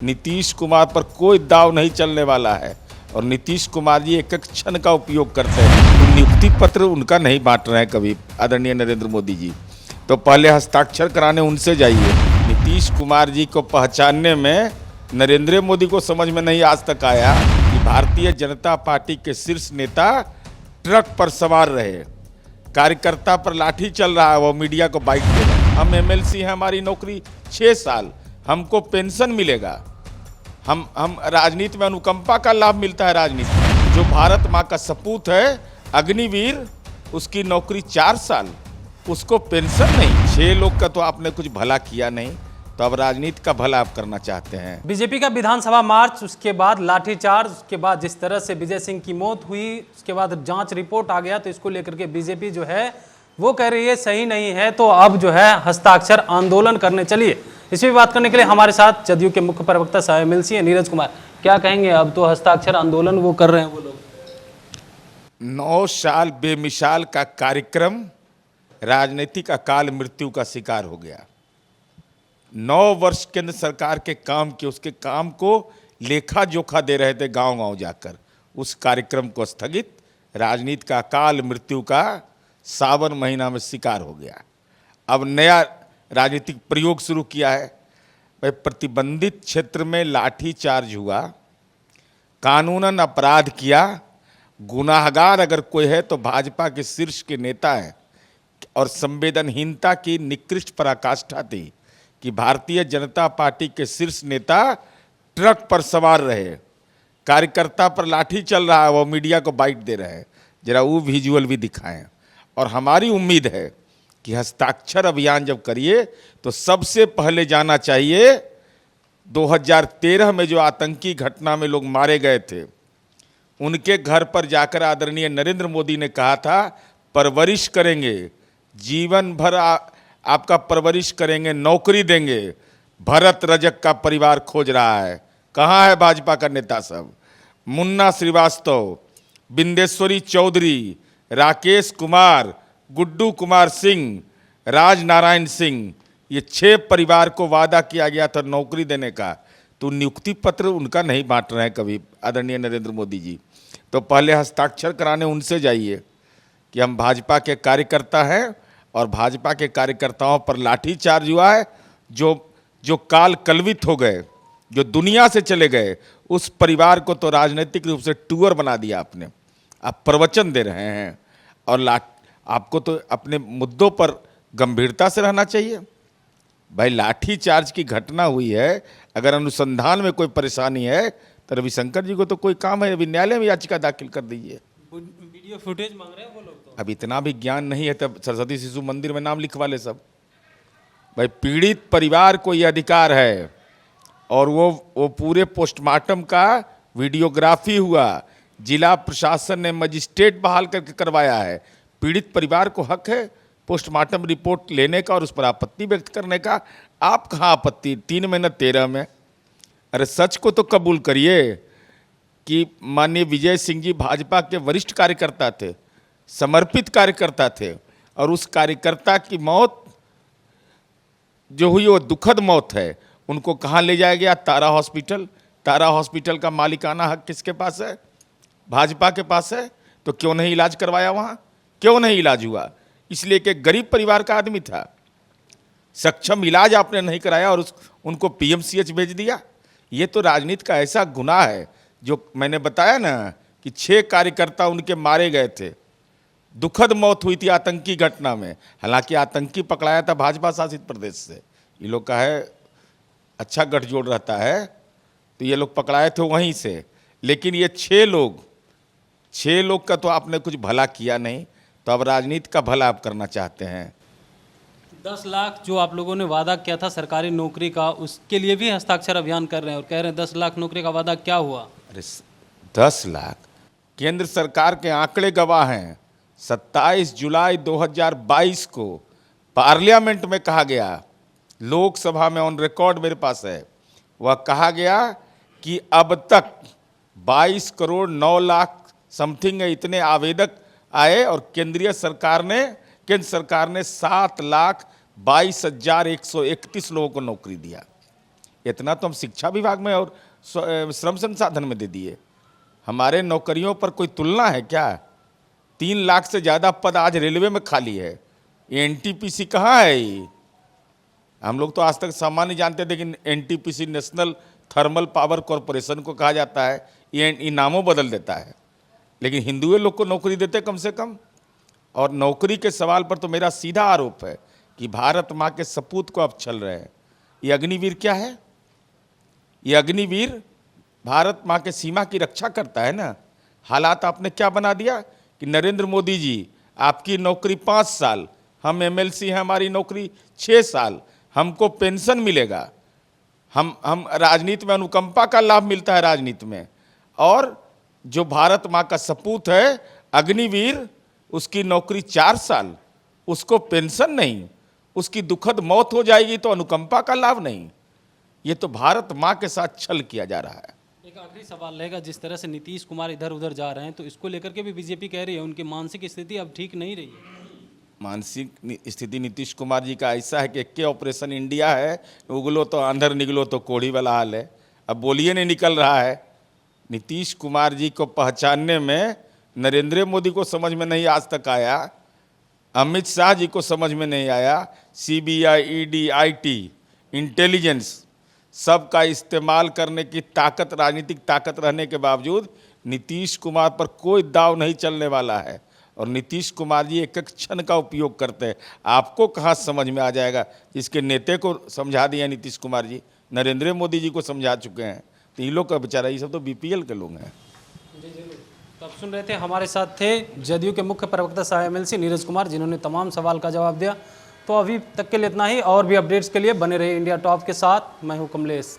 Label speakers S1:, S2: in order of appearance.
S1: नीतीश कुमार पर कोई दाव नहीं चलने वाला है और नीतीश कुमार जी एक एक क्षण का उपयोग करते हैं। तो नियुक्ति पत्र उनका नहीं बांट रहे हैं कभी आदरणीय नरेंद्र मोदी जी, तो पहले हस्ताक्षर कराने उनसे जाइए। नीतीश कुमार जी को पहचानने में नरेंद्र मोदी को समझ में नहीं आज तक आया कि भारतीय जनता पार्टी के शीर्ष नेता ट्रक पर सवार रहे, कार्यकर्ता पर लाठी चल रहा है, वो मीडिया को बाइट दे रहे हैं। हम एमएलसी हैं, हमारी नौकरी 6 साल, हमको पेंशन मिलेगा, हम राजनीति में अनुकंपा का लाभ मिलता है। राजनीति में जो भारत माँ का सपूत है अग्निवीर, उसकी नौकरी 4 साल, उसको पेंशन नहीं। 6 लोग का तो आपने कुछ भला किया नहीं, तो अब राजनीति का भला आप करना चाहते हैं।
S2: बीजेपी का विधानसभा मार्च, उसके बाद लाठीचार्ज, उसके बाद जिस तरह से विजय सिंह की मौत हुई, उसके बाद जांच रिपोर्ट आ गया, तो इसको लेकर के बीजेपी जो है वो कह रही है सही नहीं है, तो अब जो है हस्ताक्षर आंदोलन करने चलिए। इस पर बात करने के लिए हमारे साथ जदयू के मुख्य प्रवक्ता साहब एमएलसी हैं नीरज कुमार। क्या कहेंगे, अब तो हस्ताक्षर आंदोलन वो कर रहे हैं वो लोग।
S1: 9 साल बेमिसाल का कार्यक्रम राजनीतिक अकाल मृत्यु का शिकार हो गया। 9 वर्ष केंद्र सरकार के काम के, उसके काम को लेखा जोखा दे रहे थे गांव गांव जाकर, उस कार्यक्रम को स्थगित, राजनीति का अकाल मृत्यु का सावन महीना में शिकार हो गया। अब नया राजनीतिक प्रयोग शुरू किया है। भाई, प्रतिबंधित क्षेत्र में लाठी चार्ज हुआ, कानूनन अपराध किया, गुनाहगार अगर कोई है तो भाजपा के शीर्ष के नेता हैं, और संवेदनहीनता की निकृष्ट पराकाष्ठा थी कि भारतीय जनता पार्टी के शीर्ष नेता ट्रक पर सवार रहे, कार्यकर्ता पर लाठी चल रहा है, वो मीडिया को बाइट दे रहे हैं। जरा वो विजुअल भी दिखाएं। और हमारी उम्मीद है कि हस्ताक्षर अभियान जब करिए तो सबसे पहले जाना चाहिए 2013 में जो आतंकी घटना में लोग मारे गए थे, उनके घर पर जाकर आदरणीय नरेंद्र मोदी ने कहा था परवरिश करेंगे, जीवन भर आपका परवरिश करेंगे, नौकरी देंगे। भरत रजक का परिवार खोज रहा है, कहाँ है भाजपा का नेता सब? मुन्ना श्रीवास्तव, बिंदेश्वरी चौधरी, राकेश कुमार, गुड्डू कुमार सिंह, राज नारायण सिंह, ये 6 परिवार को वादा किया गया था नौकरी देने का, तो नियुक्ति पत्र उनका नहीं बांट रहे हैं कभी आदरणीय नरेंद्र मोदी जी। तो पहले हस्ताक्षर कराने उनसे जाइए कि हम भाजपा के कार्यकर्ता हैं और भाजपा के कार्यकर्ताओं पर लाठी चार्ज हुआ है, जो काल कलवित हो गए, जो दुनिया से चले गए, उस परिवार को तो राजनीतिक रूप से टूअर बना दिया आपने। आप प्रवचन दे रहे हैं और आपको तो अपने मुद्दों पर गंभीरता से रहना चाहिए। भाई, लाठी चार्ज की घटना हुई है, अगर अनुसंधान में कोई परेशानी है तो रविशंकर जी को तो कोई काम है, अभी न्यायालय में याचिका दाखिल कर दीजिए।
S2: वीडियो फुटेज मांग रहे हैं वो लोग तो।
S1: अब इतना भी ज्ञान नहीं है तब सरस्वती शिशु मंदिर में नाम लिखवा ले सब। भाई, पीड़ित परिवार को ये अधिकार है, और वो पूरे पोस्टमार्टम का वीडियोग्राफी हुआ, जिला प्रशासन ने मजिस्ट्रेट बहाल करके करवाया है। पीड़ित परिवार को हक है पोस्टमार्टम रिपोर्ट लेने का और उस पर आपत्ति व्यक्त करने का। आप कहाँ आपत्ति 3 में न 13 में? अरे सच को तो कबूल करिए कि माननीय विजय सिंह जी भाजपा के वरिष्ठ कार्यकर्ता थे, समर्पित कार्यकर्ता थे, और उस कार्यकर्ता की मौत जो हुई वो दुखद मौत है। उनको कहाँ ले जाया गया? तारा हॉस्पिटल। तारा हॉस्पिटल का मालिकाना हक किसके पास है? भाजपा के पास है। तो क्यों नहीं इलाज करवाया वहाँ? क्यों नहीं इलाज हुआ? इसलिए कि गरीब परिवार का आदमी था, सक्षम इलाज आपने नहीं कराया और उनको पीएमसीएच भेज दिया। ये तो राजनीति का ऐसा गुनाह है, जो मैंने बताया ना कि 6 कार्यकर्ता उनके मारे गए थे, दुखद मौत हुई थी आतंकी घटना में। हालांकि आतंकी पकड़ाया था भाजपा शासित प्रदेश से, ये लोग का है अच्छा गठजोड़ रहता है, तो ये लोग पकड़ाए थे वहीं से। लेकिन ये 6 लोग का तो आपने कुछ भला किया नहीं, तो अब राजनीति का भला आप करना चाहते हैं।
S2: 10 लाख जो आप लोगों ने वादा किया था सरकारी नौकरी का, उसके लिए भी हस्ताक्षर अभियान कर रहे हैं और कह रहे हैं 10 लाख नौकरी का वादा क्या हुआ?
S1: अरे 10 लाख, केंद्र सरकार के आंकड़े गवाह हैं। 27 जुलाई 2022 को पार्लियामेंट में कहा गया, लोकसभा में ऑन रिकॉर्ड मेरे पास है, वह कहा गया कि अब तक 22 करोड़ 9 लाख समथिंग इतने आवेदक आए, और केंद्र सरकार ने 7,22,131 लोगों को नौकरी दिया। इतना तो हम शिक्षा विभाग में और श्रम संसाधन में दे दिए। हमारे नौकरियों पर कोई तुलना है क्या? 3 लाख से ज़्यादा पद आज रेलवे में खाली है। ये एनटीपीसी कहाँ है? ये हम लोग तो आज तक सामान्य जानते थे कि NTPC national thermal power corporation को कहा जाता है, ये नामों बदल देता है, लेकिन हिंदुए लोग को नौकरी देते कम से कम। और नौकरी के सवाल पर तो मेरा सीधा आरोप है कि भारत माँ के सपूत को आप छल रहे हैं। ये अग्निवीर क्या है? ये अग्निवीर भारत माँ के सीमा की रक्षा करता है ना। हालात आपने क्या बना दिया कि नरेंद्र मोदी जी, आपकी नौकरी 5 साल, हम एमएलसी हैं, हमारी नौकरी 6 साल, हमको पेंशन मिलेगा, हम राजनीति में अनुकंपा का लाभ मिलता है राजनीति में। और जो भारत माँ का सपूत है अग्निवीर, उसकी नौकरी 4 साल, उसको पेंशन नहीं, उसकी दुखद मौत हो जाएगी तो अनुकंपा का लाभ नहीं। ये तो भारत माँ के साथ छल किया जा रहा है।
S2: एक आखिरी सवाल रहेगा, जिस तरह से नीतीश कुमार इधर उधर जा रहे हैं तो इसको लेकर के भी बीजेपी कह रही है उनकी मानसिक स्थिति अब ठीक नहीं रही है।
S1: मानसिक स्थिति नीतीश कुमार जी का ऐसा है कि के ऑपरेशन इंडिया है, उगलो तो अंदर निकलो तो कोढ़ी वाला हाल है। अब बोलिए नहीं निकल रहा है। नीतीश कुमार जी को पहचानने में नरेंद्र मोदी को समझ में नहीं आज तक आया, अमित शाह जी को समझ में नहीं आया, सीबीआई, ईडी, आईटी, इंटेलिजेंस सबका इस्तेमाल करने की ताकत, राजनीतिक ताकत रहने के बावजूद नीतीश कुमार पर कोई दाव नहीं चलने वाला है। और नीतीश कुमार जी एक एक क्षण का उपयोग करते हैं। आपको कहाँ समझ में आ जाएगा? जिसके नेता को समझा दिया नीतीश कुमार जी, नरेंद्र मोदी जी को समझा चुके हैं, तो इन लोग का बेचारा, ये सब तो बीपीएल के लोग हैं।
S2: जी जरूर। तो आप सुन रहे थे, हमारे साथ थे जदयू के मुख्य प्रवक्ता सह एमएलसी नीरज कुमार, जिन्होंने तमाम सवाल का जवाब दिया। तो अभी तक के लिए इतना ही, और भी अपडेट्स के लिए बने रहिए इंडिया टॉप के साथ। मैं हूँ कमलेश।